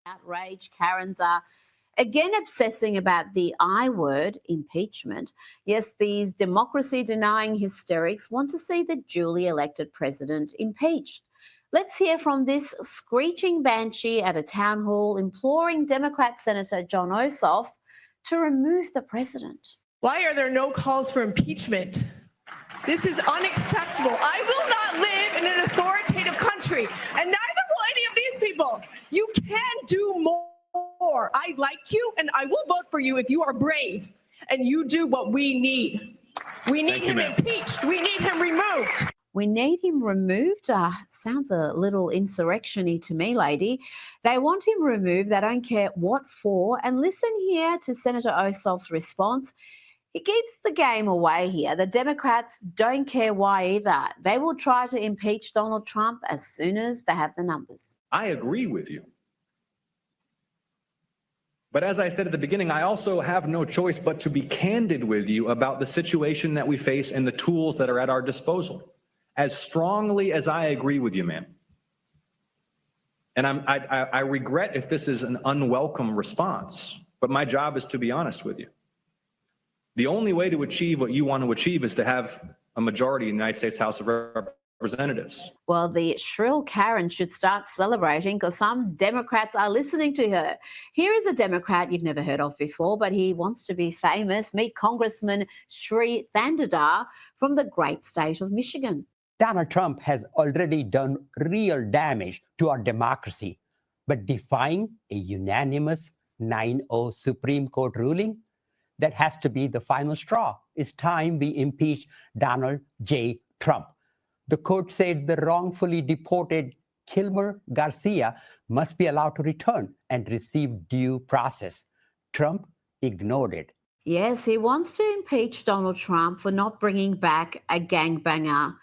Outrage. Karens are again obsessing about the I word, impeachment. Yes, these democracy-denying hysterics want to see the duly elected president impeached. Let's hear from this screeching banshee at a town hall imploring Democrat Senator John Ossoff to remove the president. Why are there no calls for impeachment? This is unacceptable. I will not live in an authoritative country, and neither will any of these people. You can do more. I like you, and I will vote for you if you are brave and you do what we need. We need him impeached. We need him removed. We need him removed? Sounds a little insurrection-y to me, lady. They want him removed. They don't care what for. And listen here to Senator Ossoff's response. He gives the game away here. The Democrats don't care why either. They will try to impeach Donald Trump as soon as they have the numbers. I agree with you. But as I said at the beginning, I also have no choice but to be candid with you about the situation that we face and the tools that are at our disposal. As strongly as I agree with you, ma'am. And I regret if this is an unwelcome response, but my job is to be honest with you. The only way to achieve what you want to achieve is to have a majority in the United States House of Representatives. Well, the shrill Karen should start celebrating because some Democrats are listening to her. Here is a Democrat you've never heard of before, but he wants to be famous. Meet Congressman Sri Thandadar from the great state of Michigan. Donald Trump has already done real damage to our democracy, but defying a unanimous 9-0 Supreme Court ruling, that has to be the final straw. It's time we impeach Donald J. Trump. The court said the wrongfully deported Kilmer Garcia must be allowed to return and receive due process. Trump ignored it. Yes, he wants to impeach Donald Trump for not bringing back a gangbanger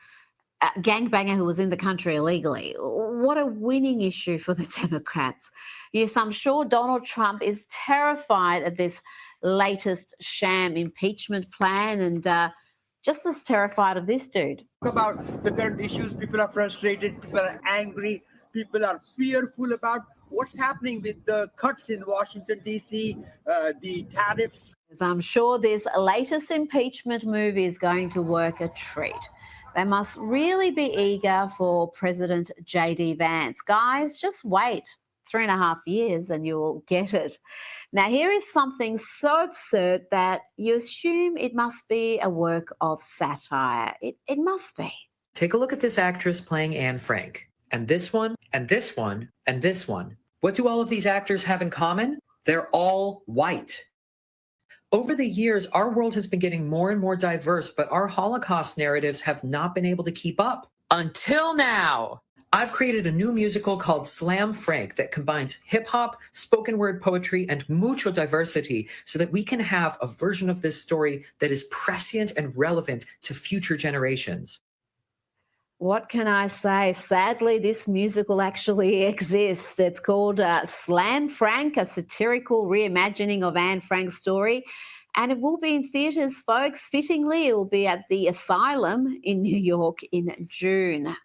who was in the country illegally. What a winning issue for the Democrats. Yes, I'm sure Donald Trump is terrified at this latest sham impeachment plan and just as terrified of this dude. About the current issues, people are frustrated, people are angry, people are fearful about what's happening with the cuts in Washington, D.C., the tariffs. I'm sure this latest impeachment move is going to work a treat. They must really be eager for President J.D. Vance. Guys, just wait 3.5 years and you'll get it. Now, here is something so absurd that you assume it must be a work of satire. It must be. Take a look at this actress playing Anne Frank. And this one, and this one, and this one. What do all of these actors have in common? They're all white. Over the years, our world has been getting more and more diverse, but our Holocaust narratives have not been able to keep up. Until now. I've created a new musical called Slam Frank that combines hip-hop, spoken word poetry, and mucho diversity so that we can have a version of this story that is prescient and relevant to future generations. What can I say? Sadly, this musical actually exists. It's called Slam Frank, a satirical reimagining of Anne Frank's story. And it will be in theatres, folks. Fittingly, it will be at the Asylum in New York in June.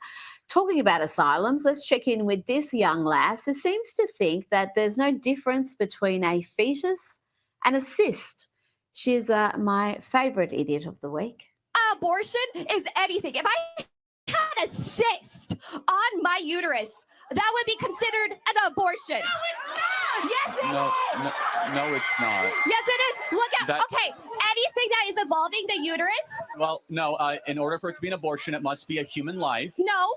Talking about asylums, let's check in with this young lass who seems to think that there's no difference between a fetus and a cyst. She's my favourite idiot of the week. Abortion is anything. If I had a cyst on my uterus, that would be considered an abortion. No, it's not. Yes, it is. No, it's not. Yes, it is. Look at, okay, anything that is involving the uterus. Well, no, in order for it to be an abortion, it must be a human life. No,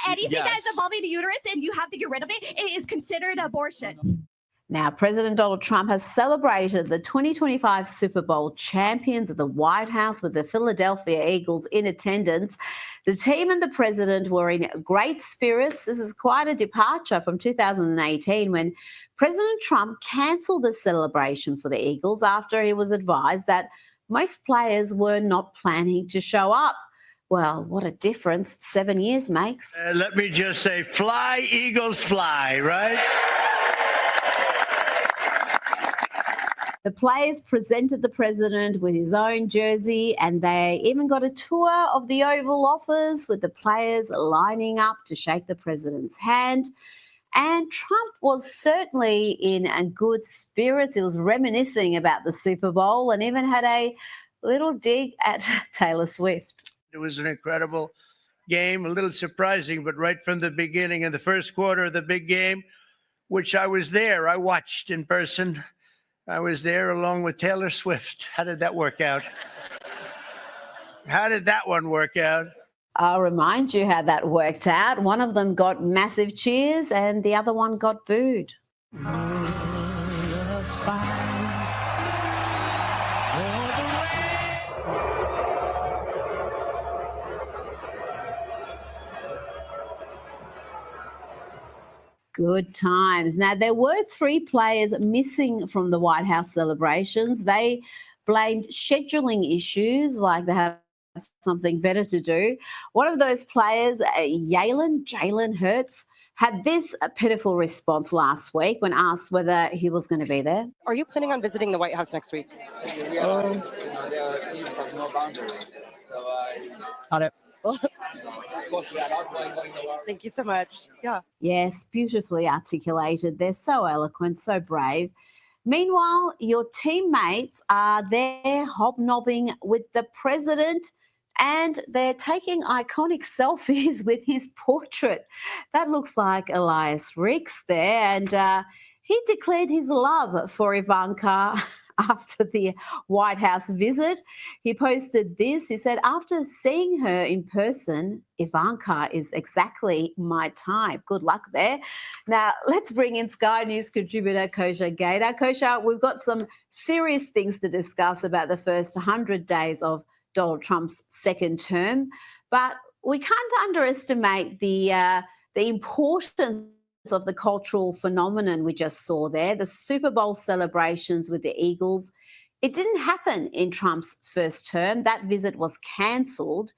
anything that is Yes. involving the uterus and you have to get rid of it, it is considered abortion. Now, President Donald Trump has celebrated the 2025 Super Bowl champions at the White House with the Philadelphia Eagles in attendance. The team and the president were in great spirits. This is quite a departure from 2018 when President Trump cancelled the celebration for the Eagles after he was advised that most players were not planning to show up. Well, what a difference 7 years makes. Let me just say, fly, Eagles, fly, right? The players presented the president with his own jersey and they even got a tour of the Oval Office with the players lining up to shake the president's hand. And Trump was certainly in a good spirits. He was reminiscing about the Super Bowl and even had a little dig at Taylor Swift. It was an incredible game, a little surprising, but right from the beginning, in the first quarter of the big game, which I was there, I watched in person. I was there along with Taylor Swift. How did that work out? How did that one work out? I'll remind you how that worked out. One of them got massive cheers and the other one got booed. Good times. Now, there were 3 players missing from the White House celebrations. They blamed scheduling issues, like they have something better to do. One of those players, Jalen Hurts, had this pitiful response last week when asked whether he was going to be there. Are you planning on visiting the White House next week? Got it. Thank you so much. Yeah. Yes, beautifully articulated. They're so eloquent, so brave. Meanwhile, your teammates are there hobnobbing with the president and they're taking iconic selfies with his portrait. That looks like Elias Ricks there. And he declared his love for Ivanka after the White House visit. He posted this. He said, after seeing her in person, Ivanka is exactly my type. Good luck there. Now, let's bring in Sky News contributor Kosha Gator. Kosha, we've got some serious things to discuss about the first 100 days of Donald Trump's second term, but we can't underestimate the importance of the cultural phenomenon we just saw there, the Super Bowl celebrations with the Eagles. It didn't happen in Trump's first term. That visit was cancelled.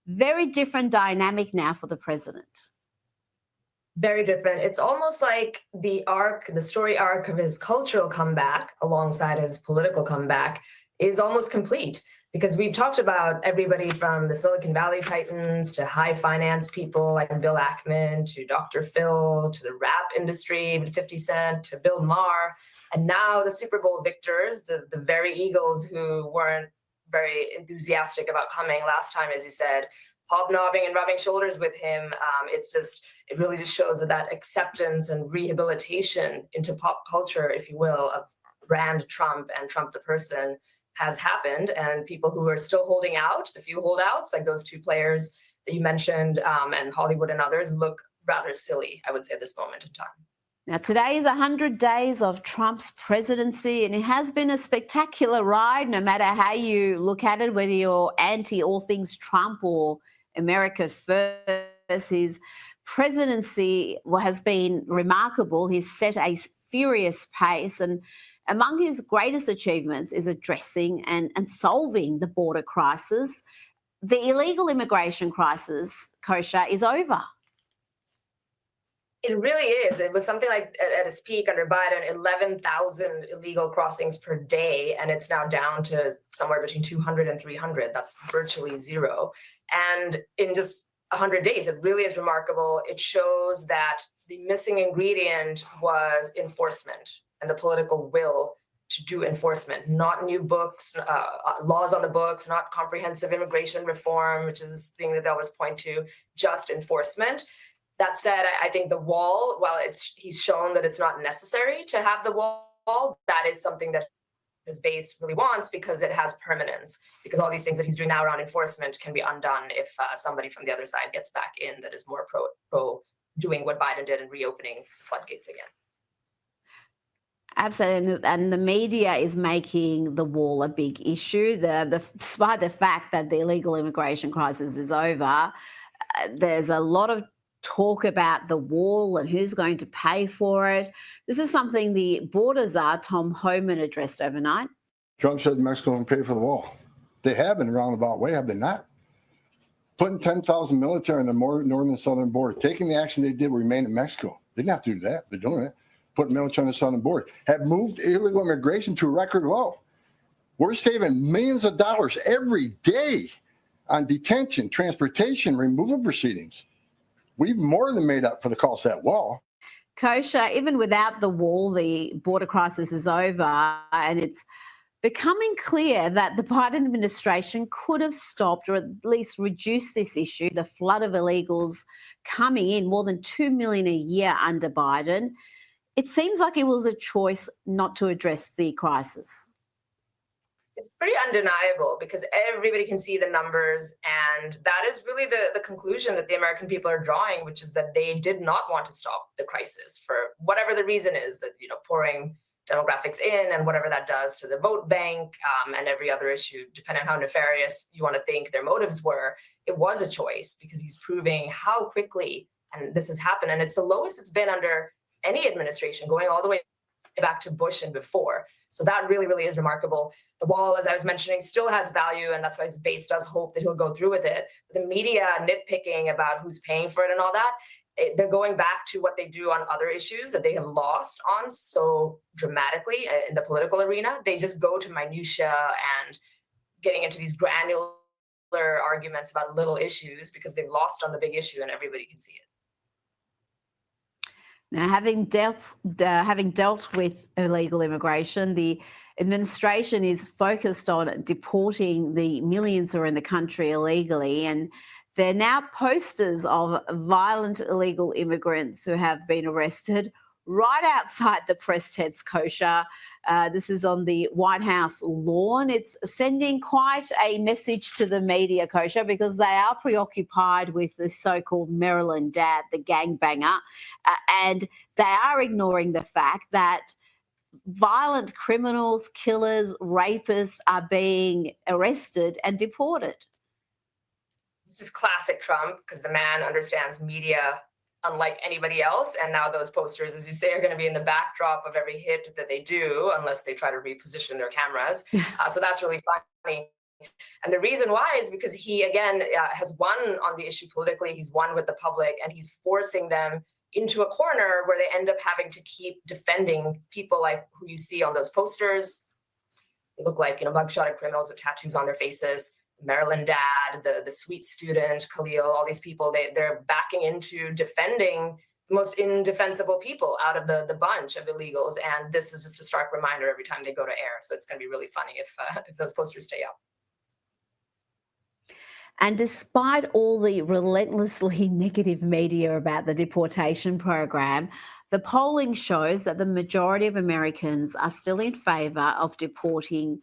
Very different dynamic now for the president. Very different. It's almost like the story arc of his cultural comeback alongside his political comeback is almost complete. Because we've talked about everybody from the Silicon Valley titans to high finance people like Bill Ackman to Dr. Phil to the rap industry with 50 Cent to Bill Maher. And now the Super Bowl victors, the very Eagles who weren't very enthusiastic about coming last time, as you said, hobnobbing and rubbing shoulders with him. It really just shows that acceptance and rehabilitation into pop culture, if you will, of brand Trump and Trump the person has happened, and people who are still holding out, the few holdouts, like those 2 players that you mentioned, and Hollywood and others, look rather silly, I would say, at this moment in time. Now, today is 100 days of Trump's presidency, and it has been a spectacular ride, no matter how you look at it, whether you're anti all things Trump or America first. His presidency has been remarkable. He's set a furious pace, and among his greatest achievements is addressing and solving the border crisis. The illegal immigration crisis, Kosha, is over. It really is. It was something like at its peak under Biden, 11,000 illegal crossings per day, and it's now down to somewhere between 200 and 300. That's virtually zero. And in just 100 days, it really is remarkable. It shows that the missing ingredient was enforcement and the political will to do enforcement, not new books, laws on the books, not comprehensive immigration reform, which is this thing that they always point to, just enforcement. That said, I think the wall, while he's shown that it's not necessary to have the wall, that is something that his base really wants because it has permanence, because all these things that he's doing now around enforcement can be undone if somebody from the other side gets back in that is more pro doing what Biden did and reopening floodgates again. Absolutely, and the media is making the wall a big issue. Despite the fact that the illegal immigration crisis is over, there's a lot of talk about the wall and who's going to pay for it. This is something the border czar, Tom Homan, addressed overnight. Trump said Mexico will pay for the wall. They have in a roundabout way, have they not? Putting 10,000 military on the northern and southern border, taking the action they did, remain in Mexico. They didn't have to do that. They're doing it. Putting military on the southern border, have moved illegal immigration to a record low. We're saving millions of dollars every day on detention, transportation, removal proceedings. We've more than made up for the cost of that wall. Kosha, even without the wall, the border crisis is over, and it's becoming clear that the Biden administration could have stopped or at least reduced this issue, the flood of illegals coming in, more than 2 million a year under Biden. It seems like it was a choice not to address the crisis. It's pretty undeniable because everybody can see the numbers, and that is really the conclusion that the American people are drawing, which is that they did not want to stop the crisis for whatever the reason is, that pouring demographics in and whatever that does to the vote bank, and every other issue, depending on how nefarious you want to think their motives were. It was a choice because he's proving how quickly and this has happened, and it's the lowest it's been under any administration, going all the way back to Bush and before. So that really, really is remarkable. The wall, as I was mentioning, still has value, and that's why his base does hope that he'll go through with it. The media nitpicking about who's paying for it and all that, they're going back to what they do on other issues that they have lost on so dramatically in the political arena. They just go to minutia and getting into these granular arguments about little issues because they've lost on the big issue and everybody can see it. Now, having dealt with illegal immigration, the administration is focused on deporting the millions who are in the country illegally, and there are now posters of violent illegal immigrants who have been arrested right outside the press tents, Kosha. This is on the White House lawn. It's sending quite a message to the media, Kosha, because they are preoccupied with the so-called Maryland dad, the gangbanger, and they are ignoring the fact that violent criminals, killers, rapists are being arrested and deported. This is classic Trump because the man understands media unlike anybody else. And now those posters, as you say, are going to be in the backdrop of every hit that they do, unless they try to reposition their cameras. So that's really funny. And the reason why is because he, again, has won on the issue politically. He's won with the public, and he's forcing them into a corner where they end up having to keep defending people like who you see on those posters. They look like, mugshot criminals with tattoos on their faces. Maryland dad, the sweet student, Khalil, all these people, they're backing into defending the most indefensible people out of the bunch of illegals. And this is just a stark reminder every time they go to air. So it's going to be really funny if those posters stay up. And despite all the relentlessly negative media about the deportation program, the polling shows that the majority of Americans are still in favour of deporting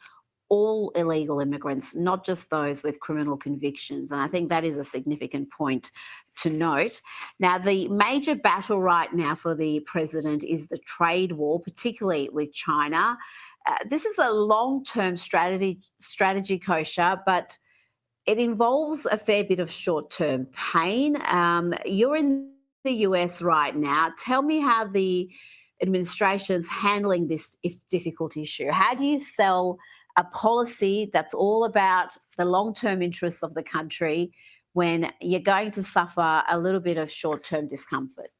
all illegal immigrants, not just those with criminal convictions. And I think that is a significant point to note. Now, the major battle right now for the president is the trade war, particularly with China. This is a long-term strategy, Kosha, but it involves a fair bit of short-term pain. You're in the US right now. Tell me how the administration's handling this difficult issue. How do you sell a policy that's all about the long-term interests of the country when you're going to suffer a little bit of short-term discomfort?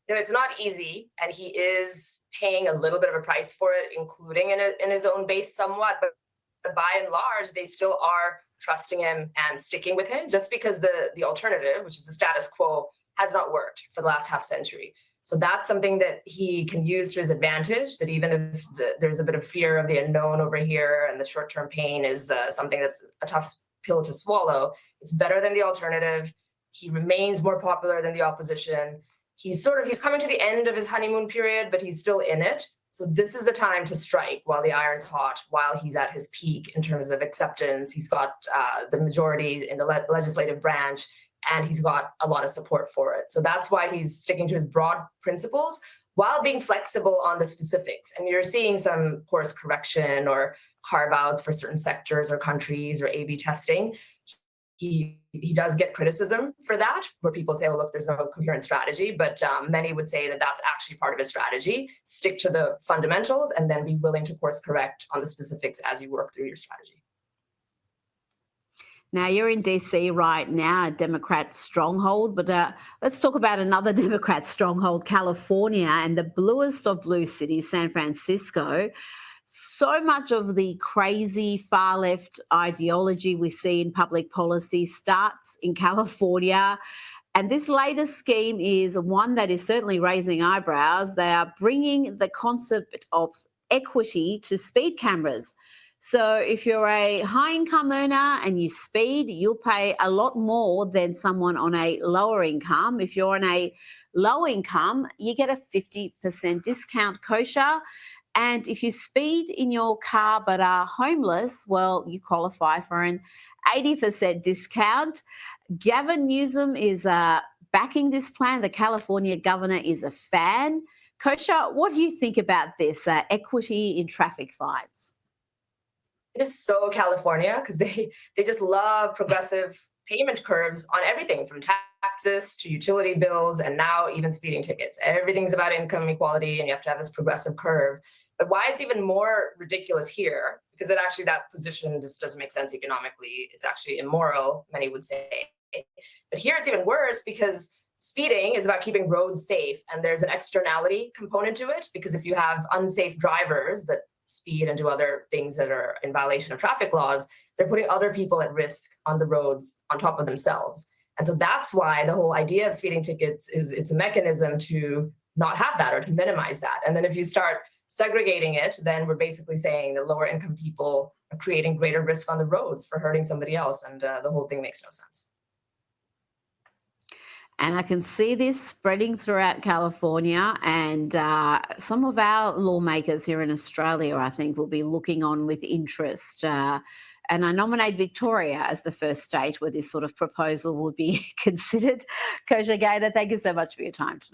It's not easy, and he is paying a little bit of a price for it, including in his own base somewhat, but by and large, they still are trusting him and sticking with him just because the alternative, which is the status quo, has not worked for the last half century. So that's something that he can use to his advantage, that even if there's a bit of fear of the unknown over here and the short-term pain is something that's a tough pill to swallow, it's better than the alternative. He remains more popular than the opposition. He's coming to the end of his honeymoon period, but he's still in it. So this is the time to strike while the iron's hot, while he's at his peak in terms of acceptance. He's got the majority in the legislative branch, and he's got a lot of support for it. So that's why he's sticking to his broad principles while being flexible on the specifics. And you're seeing some course correction or carve-outs for certain sectors or countries or A/B testing. He does get criticism for that, where people say, well, look, there's no coherent strategy, but many would say that that's actually part of his strategy. Stick to the fundamentals and then be willing to course correct on the specifics as you work through your strategy. Now, you're in DC right now, a Democrat stronghold, but let's talk about another Democrat stronghold, California, and the bluest of blue cities, San Francisco. So much of the crazy far-left ideology we see in public policy starts in California. And this latest scheme is one that is certainly raising eyebrows. They are bringing the concept of equity to speed cameras. So if you're a high-income earner and you speed, you'll pay a lot more than someone on a lower income. If you're on a low income, you get a 50% discount, kosher. And if you speed in your car but are homeless, well, you qualify for an 80% discount. Gavin Newsom is backing this plan. The California governor is a fan. Kosher, what do you think about this equity in traffic fines? It is so California because they just love progressive payment curves on everything from taxes to utility bills and now even speeding tickets. Everything's about income equality and you have to have this progressive curve. But why it's even more ridiculous here, because that position just doesn't make sense economically. It's actually immoral, many would say. But here it's even worse because speeding is about keeping roads safe and there's an externality component to it, because if you have unsafe drivers that speed and do other things that are in violation of traffic laws, they're putting other people at risk on the roads on top of themselves. And so that's why the whole idea of speeding tickets is it's a mechanism to not have that or to minimize that. And then if you start segregating it, then we're basically saying that lower income people are creating greater risk on the roads for hurting somebody else. And the whole thing makes no sense. And I can see this spreading throughout California, and some of our lawmakers here in Australia, I think, will be looking on with interest. And I nominate Victoria as the first state where this sort of proposal would be considered. Kosher Gator, thank you so much for your time tonight.